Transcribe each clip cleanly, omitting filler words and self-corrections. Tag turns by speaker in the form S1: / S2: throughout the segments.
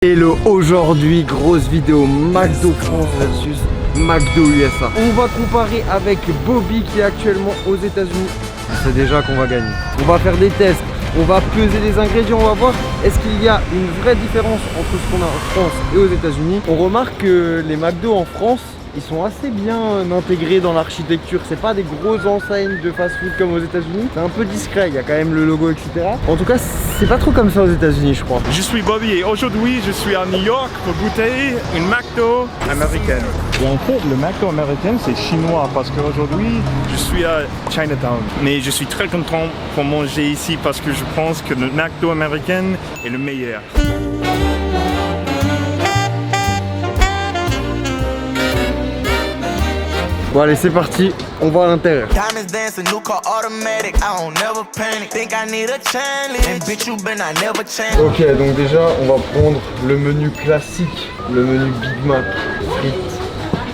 S1: Hello, aujourd'hui grosse vidéo McDo France versus McDo USA. On va comparer avec Bobby qui est actuellement aux États-Unis. C'est déjà qu'on va gagner. On va faire des tests, on va peser les ingrédients, on va voir est-ce qu'il y a une vraie différence entre ce qu'on a en France et aux États-Unis. On remarque que les McDo en France, ils sont assez bien intégrés dans l'architecture. C'est pas des grosses enseignes de fast-food comme aux États-Unis. C'est un peu discret, il y a quand même le logo, etc. En tout cas, c'est pas trop comme ça aux États-Unis, je crois.
S2: Je suis Bobby et aujourd'hui, je suis à New York pour goûter une McDo américaine. Et en fait, le McDo américain, c'est chinois parce qu'aujourd'hui, je suis à Chinatown. Mais je suis très content pour manger ici parce que je pense que le McDo américain est le meilleur.
S1: Bon allez, c'est parti, on va à l'intérieur. Ok, donc déjà on va prendre le menu classique, le menu Big Mac, frites,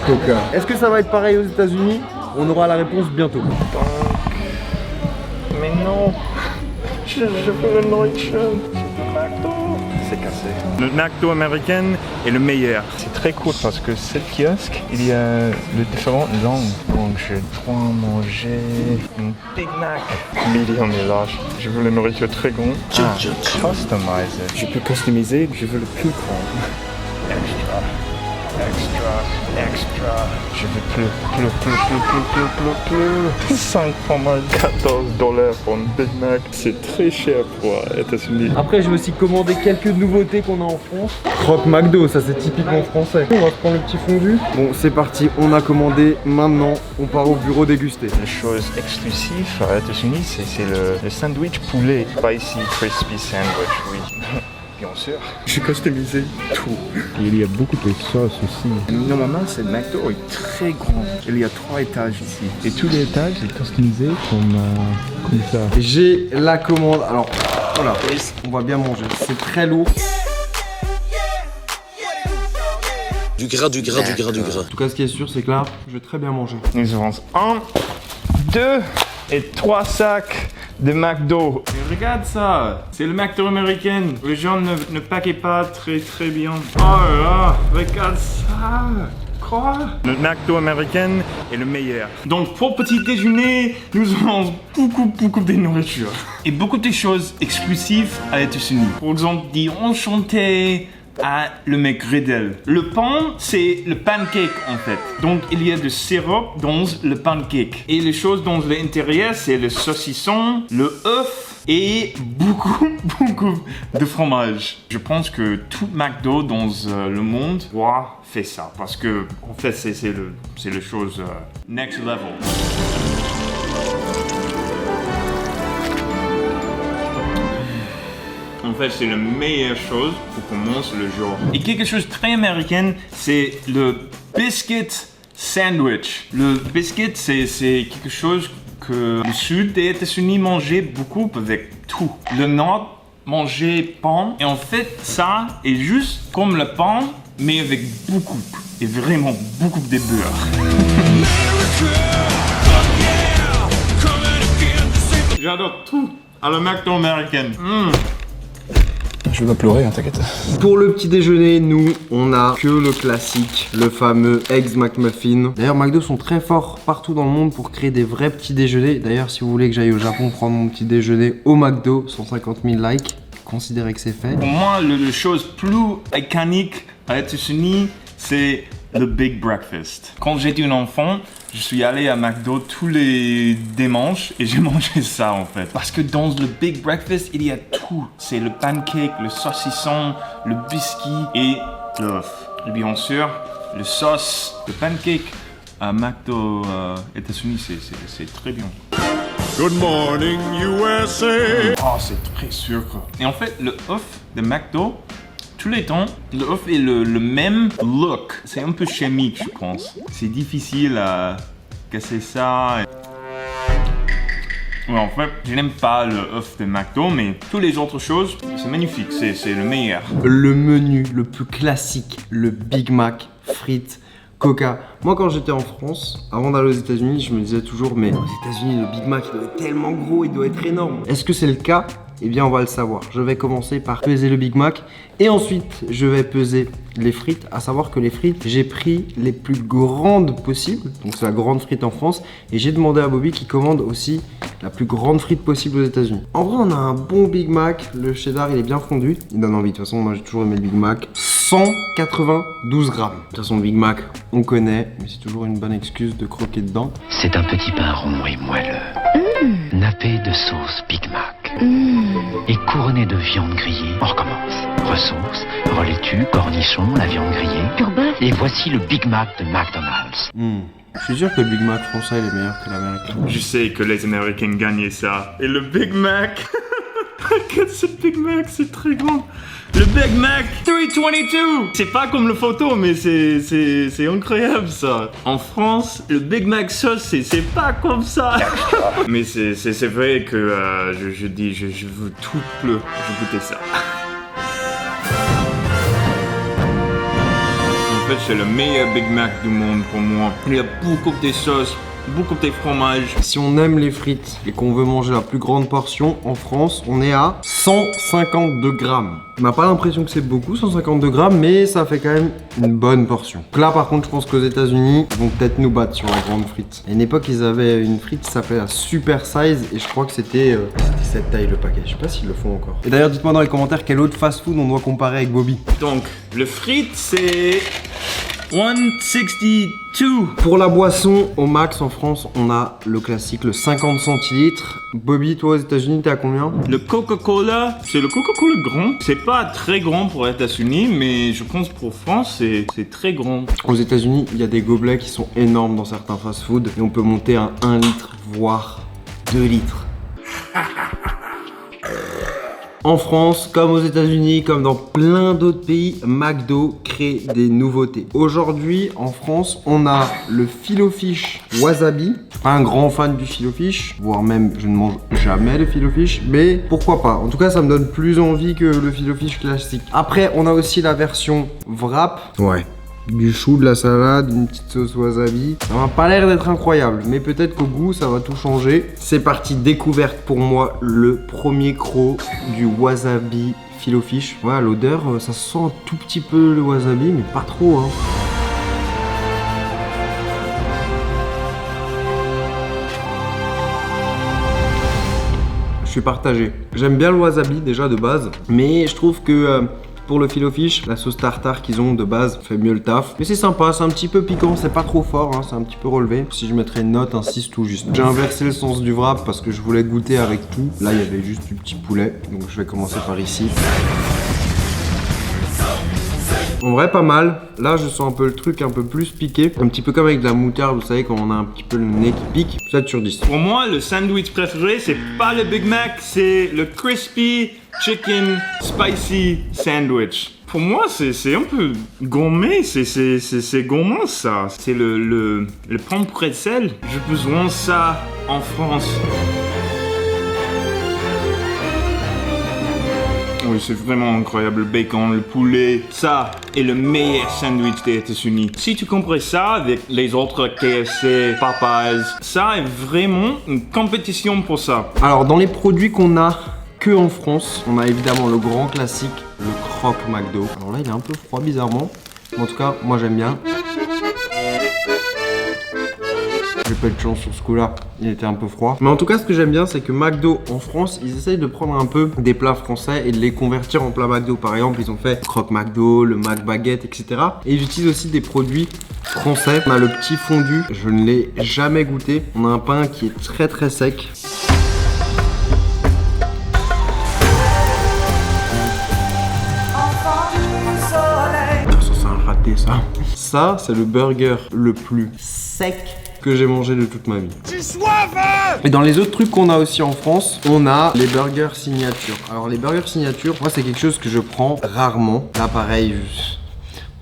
S1: Coca. Est-ce que ça va être pareil aux États-Unis? On aura la réponse bientôt.
S2: Mais non, je veux le nourriture. C'est cassé. Le McDo américain est le meilleur. C'est très cool parce que ce kiosque, il y a de différentes langues. Donc je dois manger une Big Mac medium et large. Je veux la nourriture très grande. Customize. Je peux customiser, je veux le plus grand. Extra. Je veux plus. 5 fromages, $14 pour une Big Mac. C'est très cher pour les États-Unis.
S1: Après, je vais aussi commander quelques nouveautés qu'on a en France. Croque McDo, ça c'est typiquement français. On va se prendre le petit fondu. Bon, c'est parti, on a commandé. Maintenant, on part au bureau déguster.
S2: La chose exclusive aux États-Unis, c'est le sandwich poulet. Spicy crispy sandwich, oui. Bien sûr. J'ai customisé tout.
S3: Il y a beaucoup de sauces aussi.
S2: Normalement, ce McDo est très grand. Il y a 3 étages ici.
S3: Et tous les étages sont customisés comme ça.
S1: J'ai la commande. Alors, voilà, on va bien manger. C'est très lourd.
S4: Du gras.
S1: En tout cas, ce qui est sûr, c'est que là, je vais très bien manger.
S2: Nous avons 1, 2 et 3 sacs de McDo. Et regarde ça, c'est le McDo américain. Les gens ne paquaient pas très bien. Oh là, regarde ça. Quoi? Le McDo américain est le meilleur. Donc pour petit déjeuner, nous avons beaucoup de nourriture. Et beaucoup de choses exclusives à États-Unis. Par exemple, des enchantés à le McGriddle. Le pain, c'est le pancake en fait. Donc il y a du sirop dans le pancake. Et les choses dans l'intérieur, c'est le saucisson, le œuf et beaucoup de fromage. Je pense que tout McDo dans le monde doit faire ça. Parce que en fait, c'est le chose next level. En fait, c'est la meilleure chose pour commencer le jour. Et quelque chose de très américain, c'est le biscuit sandwich. Le biscuit, c'est quelque chose que le sud des États-Unis mangeait beaucoup avec tout. Le nord mangeait pain. Et en fait, ça est juste comme le pain, mais avec beaucoup, et vraiment beaucoup de beurre. J'adore tout à la McDo américaine.
S3: Je vais pleurer, hein, t'inquiète.
S1: Pour le petit déjeuner, nous, on a que le classique, le fameux Eggs McMuffin. D'ailleurs, McDo sont très forts partout dans le monde pour créer des vrais petits déjeuners. D'ailleurs, si vous voulez que j'aille au Japon prendre mon petit déjeuner au McDo, 150 000 likes, considérez que c'est fait.
S2: Pour moi, la chose plus iconique à États-Unis, c'est le Big Breakfast. Quand j'étais un enfant, je suis allé à McDo tous les dimanches et j'ai mangé ça en fait. Parce que dans le Big Breakfast, il y a tout. C'est le pancake, le saucisson, le biscuit et l'œuf. Et bien sûr, le sauce, le pancake à McDo États-Unis, c'est très bien.
S4: Good morning, USA.
S2: Oh, c'est très sucre. Et en fait, le œuf de McDo, tous les temps, le œuf est le même look. C'est un peu chimique, je pense. C'est difficile à casser ça. Ouais, en fait, je n'aime pas le œuf de McDo, mais toutes les autres choses, c'est magnifique. C'est le meilleur.
S1: Le menu le plus classique, le Big Mac, frites, Coca. Moi, quand j'étais en France, avant d'aller aux États-Unis, je me disais toujours, mais aux États-Unis, le Big Mac, il doit être tellement gros, il doit être énorme. Est-ce que c'est le cas? Eh bien on va le savoir. Je vais commencer par peser le Big Mac et ensuite je vais peser les frites. À savoir que les frites, j'ai pris les plus grandes possibles. Donc c'est la grande frite en France. Et j'ai demandé à Bobby qui commande aussi la plus grande frite possible aux États-Unis. En vrai on a un bon Big Mac. Le cheddar il est bien fondu. Il donne envie. De toute façon moi j'ai toujours aimé le Big Mac. 192 grammes. De toute façon le Big Mac on connaît. Mais c'est toujours une bonne excuse de croquer dedans.
S5: C'est un petit pain rond et moelleux, nappé de sauce Big Mac et couronné de viande grillée. On recommence. Ressauce, relaitue, cornichon, la viande grillée. Et voici le Big Mac de McDonald's.
S1: Je suis sûr que le Big Mac français il est meilleur que l'américain.
S2: Je sais que les Américains gagnaient ça. Et le Big Mac. Regarde ce Big Mac, c'est très grand. Le Big Mac 322. C'est pas comme le photo, mais c'est incroyable ça. En France, le Big Mac sauce, c'est pas comme ça. Mais c'est vrai que je dis, je veux tout bleu. Je goûter ça. En fait, c'est le meilleur Big Mac du monde pour moi. Il y a beaucoup de sauces. Beaucoup de fromage.
S1: Si on aime les frites et qu'on veut manger la plus grande portion, en France, on est à 152 grammes. On n'a pas l'impression que c'est beaucoup, 152 grammes, mais ça fait quand même une bonne portion. Donc là, par contre, je pense qu'aux États-Unis, ils vont peut-être nous battre sur la grande frite. À une époque, ils avaient une frite qui s'appelait la Super Size et je crois que c'était cette taille le paquet. Je sais pas s'ils le font encore. Et d'ailleurs, dites-moi dans les commentaires quel autre fast-food on doit comparer avec Bobby.
S2: Donc, le frites, c'est 162.
S1: Pour la boisson, au max en France, on a le classique, le 50 centilitres. Bobby, toi aux États-Unis, t'es à combien?
S2: Le Coca-Cola, c'est le Coca-Cola grand. C'est pas très grand pour les États-Unis, mais je pense pour France, c'est très grand.
S1: Aux États-Unis, il y a des gobelets qui sont énormes dans certains fast-food et on peut monter à 1 litre, voire 2 litres. En France, comme aux États-Unis, comme dans plein d'autres pays, McDo crée des nouveautés. Aujourd'hui, en France, on a le filet-o-fish wasabi. Je suis pas un grand fan du filet-o-fish, voire même je ne mange jamais le filet-o-fish, mais pourquoi pas. En tout cas, ça me donne plus envie que le filet-o-fish classique. Après, on a aussi la version wrap. Ouais. Du chou, de la salade, une petite sauce wasabi. Ça m'a pas l'air d'être incroyable, mais peut-être qu'au goût, ça va tout changer. C'est parti, découverte pour moi, le premier croc du wasabi filet-o-fish. Ouais, l'odeur, ça sent un tout petit peu le wasabi, mais pas trop, hein. Je suis partagé. J'aime bien le wasabi déjà de base, mais je trouve que... pour le filet-o-fish, la sauce tartare qu'ils ont de base fait mieux le taf. Mais c'est sympa, c'est un petit peu piquant, c'est pas trop fort, hein, c'est un petit peu relevé. Si je mettrais une note, un 6 tout juste. J'ai inversé le sens du wrap parce que je voulais goûter avec tout. Là, il y avait juste du petit poulet, donc je vais commencer par ici. En vrai, pas mal. Là, je sens un peu le truc un peu plus piqué. Un petit peu comme avec de la moutarde, vous savez, quand on a un petit peu le nez qui pique. 7 sur 10.
S2: Pour moi, le sandwich préféré, c'est pas le Big Mac, c'est le Crispy Chicken Spicy Sandwich. Pour moi, c'est un peu gourmet, c'est gourmand ça. C'est le pain pretzel. J'ai besoin de ça en France. Oui, c'est vraiment incroyable, le bacon, le poulet. Ça est le meilleur sandwich des États-Unis. Si tu compares ça avec les autres KFC, Popeyes, ça est vraiment une compétition pour ça.
S1: Alors, dans les produits qu'on a que en France, on a évidemment le grand classique, le croque McDo. Alors là, il est un peu froid bizarrement. Mais en tout cas, moi j'aime bien. J'ai pas eu de chance sur ce coup-là, il était un peu froid. Mais en tout cas, ce que j'aime bien, c'est que McDo en France, ils essayent de prendre un peu des plats français et de les convertir en plats McDo. Par exemple, ils ont fait le croque McDo, le Mac Baguette, etc. Et ils utilisent aussi des produits français. On a le petit fondu, je ne l'ai jamais goûté. On a un pain qui est très très sec. Ça, c'est un raté, ça. Ça, c'est le burger le plus sec que j'ai mangé de toute ma vie. Et dans les autres trucs qu'on a aussi en France, on a les burgers signature. Alors les burgers signature, moi c'est quelque chose que je prends rarement. Là pareil,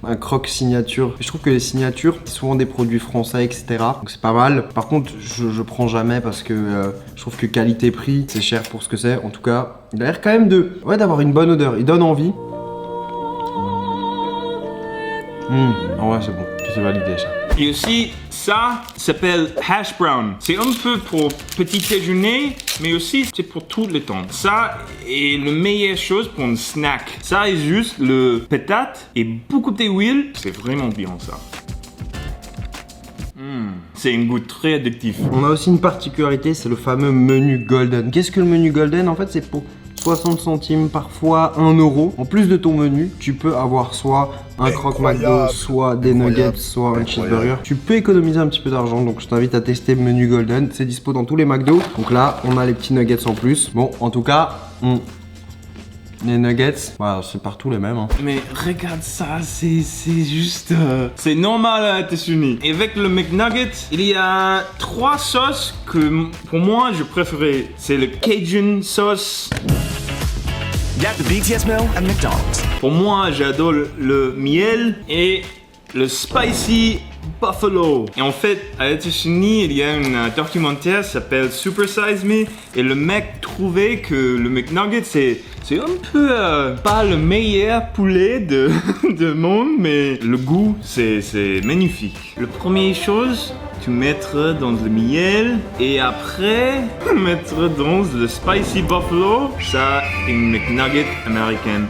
S1: un croque signature. Je trouve que les signatures, c'est souvent des produits français, etc. Donc c'est pas mal. Par contre, je prends jamais parce que je trouve que qualité-prix, c'est cher pour ce que c'est. En tout cas, il a l'air quand même d'avoir une bonne odeur. Il donne envie. En vrai, c'est bon. C'est validé ça.
S2: Et aussi, ça s'appelle hash brown. C'est un peu pour petit déjeuner, mais aussi c'est pour tout le temps. Ça est la meilleure chose pour un snack. Ça est juste le patate et beaucoup d'huile. C'est vraiment bien ça. C'est un goût très addictif.
S1: On a aussi une particularité, c'est le fameux menu golden. Qu'est-ce que le menu golden? En fait, c'est pour 60 centimes, parfois 1 euro. En plus de ton menu, tu peux avoir soit un croque McDo, soit des nuggets, soit un cheeseburger. Tu peux économiser un petit peu d'argent, donc je t'invite à tester le menu golden. C'est dispo dans tous les McDo. Donc là, on a les petits nuggets en plus. Bon, en tout cas, les nuggets, voilà, c'est partout les mêmes. Hein.
S2: Mais regarde ça, c'est juste... c'est normal à États-Unis. Et avec le McNugget, il y a 3 sauces que pour moi je préférais. C'est le Cajun sauce.
S6: Got the BTS meal at McDonald's.
S2: Pour moi, j'adore le miel et le spicy buffalo. Et en fait, à États-Unis, il y a un documentaire qui s'appelle Super Size Me. Et le mec trouvait que le McNugget, c'est un peu pas le meilleur poulet de monde, mais le goût, c'est magnifique. La première chose, tu mettras dans le miel et après, mettre dans le spicy buffalo. Ça, une McNugget américaine.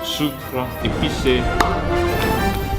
S2: Sucre, épicé.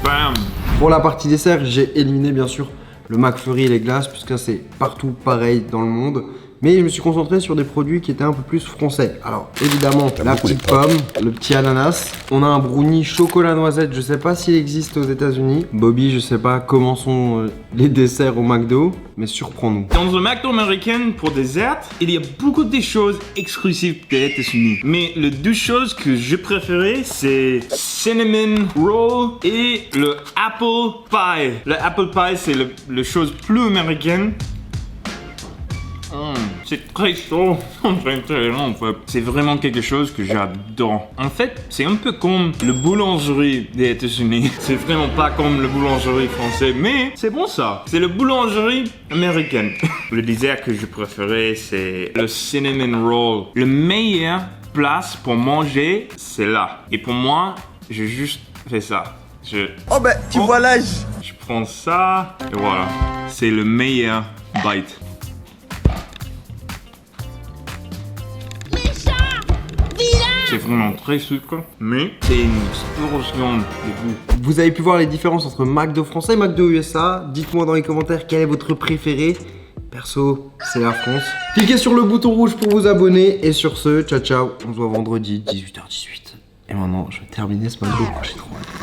S2: Bam!
S1: Pour la partie dessert, j'ai éliminé bien sûr le McFlurry et les glaces, puisque c'est partout pareil dans le monde. Mais je me suis concentré sur des produits qui étaient un peu plus français. Alors évidemment, la petite pomme, le petit ananas. On a un brownie chocolat noisette, je sais pas s'il existe aux États-Unis. Bobby, je sais pas comment sont les desserts au McDo, mais surprends-nous.
S2: Dans le McDo américain, pour dessert, il y a beaucoup de choses exclusives des États-Unis. Mais les 2 choses que je préférais, c'est cinnamon roll et le apple pie. Le apple pie, c'est la chose plus américaine. C'est très chaud, très long en fait. C'est vraiment quelque chose que j'adore. En fait, c'est un peu comme le boulangerie des États-Unis. C'est vraiment pas comme le boulangerie français, mais c'est bon ça. C'est le boulangerie américaine. Le dessert que je préférais, c'est le cinnamon roll. Le meilleur place pour manger, c'est là. Et pour moi, j'ai juste fait ça.
S6: Oh ben, tu vois l'âge.
S2: Je prends ça et voilà. C'est le meilleur bite. C'est vraiment très sucré, mais c'est une explosion de goût.
S1: Vous avez pu voir les différences entre McDo français et McDo USA. Dites-moi dans les commentaires quel est votre préféré. Perso, c'est la France. Cliquez sur le bouton rouge pour vous abonner. Et sur ce, ciao ciao. On se voit vendredi 18h18. Et maintenant, je vais terminer ce McDo. J'ai trop hâte.